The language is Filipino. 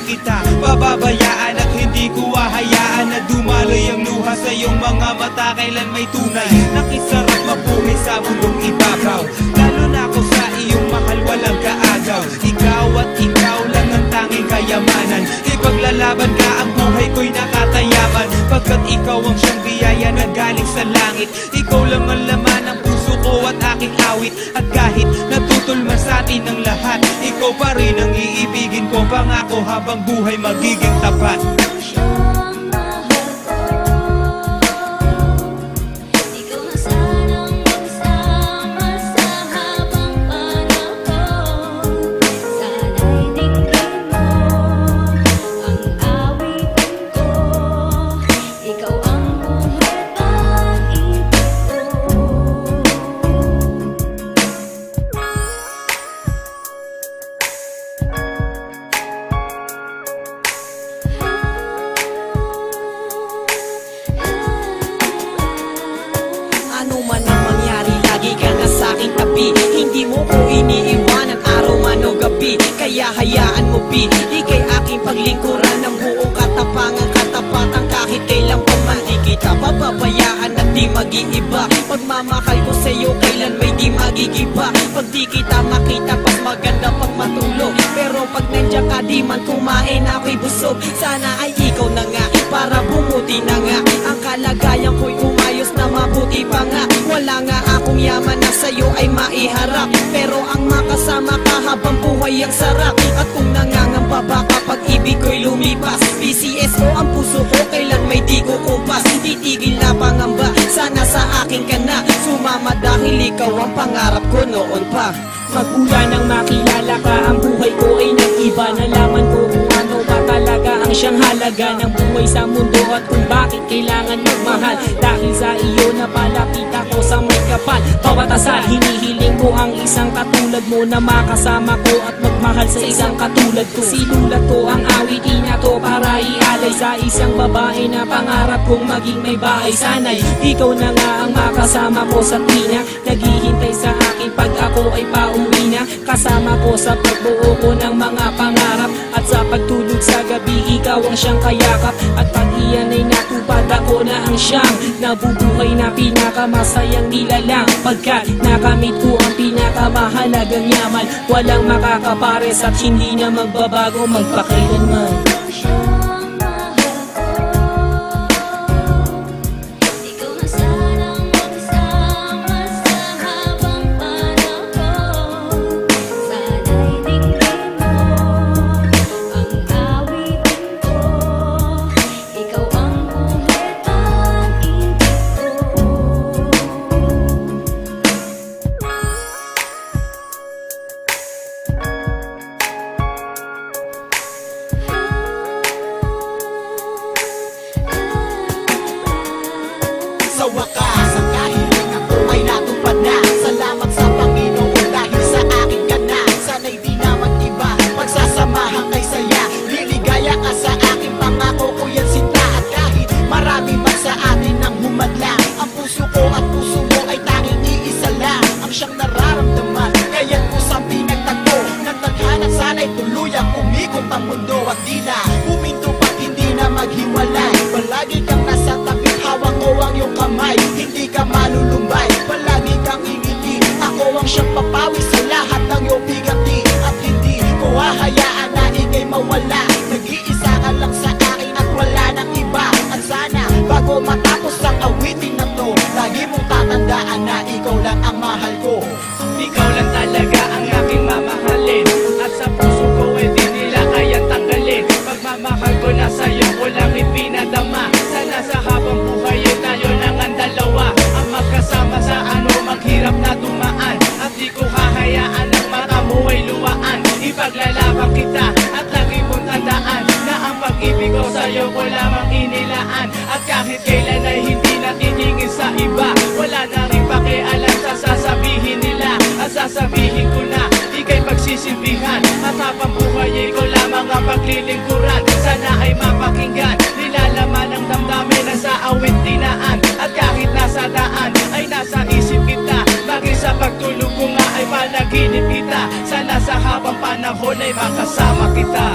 kita pababayaan at hindi ko hahayaan na dumaloy ang luha sa iyong mga mata. Kailan may tunay nakisarap mabuhay sa mundong ibabaw, lalo na ako sa iyong mahal walang kaagaw. Ikaw at ikaw lang ang tanging kayamanan, ipaglalaban ka ang buhay ko'y nakatayaman, pagkat ikaw ang siyang biyaya na galing sa langit. Ikaw lang ang laman ng puso ko at aking awit, at kahit natutol man sa atin ang lahat, ikaw pa rin ang iibigin ko, pangako habang buhay magiging tapat. Ano man ang mangyari, lagi ka na sa'king tabi. Hindi mo ko iniiwanan araw man o gabi, kaya hayaan mo bi, ika'y aking paglingkuran ng buong katapangan, katapatan kahit kailan pa man. Di kita pababayaan at di mag-iiba, pagmamahal ko sa'yo kailan may di magigiba. Pag di kita makita, pag maganda pag matulog, pero pag nandiyan ka di man kumain ako'y busog. Sana ay ikaw na nga, para bumuti na nga ang kalagayan ko'y umayos na mabuti pa nga. Wala nga akong yaman na sa'yo ay maiharap, pero ang makasama ka habang buhay ang sarap. At kung nangangamba ba kapag ibig ko'y lumipas, BCSO ang puso ko kailan may di ko kumpas. Titigil na pangamba, sana sa akin ka na sumama, dahil ikaw ang pangarap ko noon pa. Magmula nang makilala ka, ang buhay ko ay nag-iba. Nalaman ko kung ano ba talaga ang siyang halaga ng buhay sa mundo, at kung bakit kailangan magmahal. Dahil sa iyo napalapit ako sa may kapal. Bawat asal hinihiling ko ang isang katulad mo, na makasama ko at magmahal sa isang katulad ko. Sinulat ko ang awitin na to para ialay sa isang babae na pangarap kong maging may bahay. Sana'y ikaw na nga ang makasama ko sa tuwina, naghihintay sa akin pag ako ay pauwi na. Kasama ko sa pagbuo ko ng mga pangarap, at sa pagtulog sa gabi ikaw ang siyang kayakap. At pag iyan ay natupad, ako na ang siyang nabubuhay na pinakamasayang nilalang, pagkat nakamit ko ang pinakamahalagang yaman. Walang makakapares at hindi na magbabago magpakailanman. Sa wakas, ang kahilingan ko ay natupad na. Salamat sa Panginoon dahil sa akin ka na. Sana'y di na mag-iba, magsasamahan kay saya. Liligaya ka sa akin, pangako ko yan sinta. At kahit marami man sa atin ang humadlang, ang puso ko at puso mo ay tanging iisa lang ang siyang nararamdaman. Kaya't kusang pinagtagpo ng tadhana, sana'y tuluyang umikot ang mundo. At di na huminto pat hindi na maghiwalay. Palagi kang nasa tabi, hawak ko ang iyong kamay, hindi ka malulumbay, palagi kang ingiti. Ako ang siyang papawi sa lahat ng iyong bigati, at hindi ko hahayaan na ika'y mawala. Nag-iisa ka lang sa akin at wala nang iba. At sana bago matapos ang awitin na to, lagi mong tatandaan na ikaw lang ang mahal ko. Ikaw lang talaga ang aking mamahalin, at sa puso ko ay di nila kayang tanggalin. Pagmamahal ko na sa'yo ko lang ipinadama, sana sa habang buhay ay tayo nang ang dalawa, ang magkasama sa ano maghirap na dumaan. At di ko hahayaan ang mata mo ay luwaan, ipaglalaban kita at lagi mong tandaan na ang pag-ibig ko sa'yo ko lamang inilaan. At kahit kailan ay hindi natitingin sa iba, wala na rin pakialam sa sasabihin nila. At sasabihin ko na ika'y pagsisilbihan, at habang buhay ay ko lamang ang paglilingkuran. Sana ay mapakinggan, nilalaman ang damdamin na sa awit tinaan. At kahit nasa daan ay nasa isip kita, lagi sa pagtulog ko nga ay panaginip kita. Sana sa habang panahon ay makasama kita.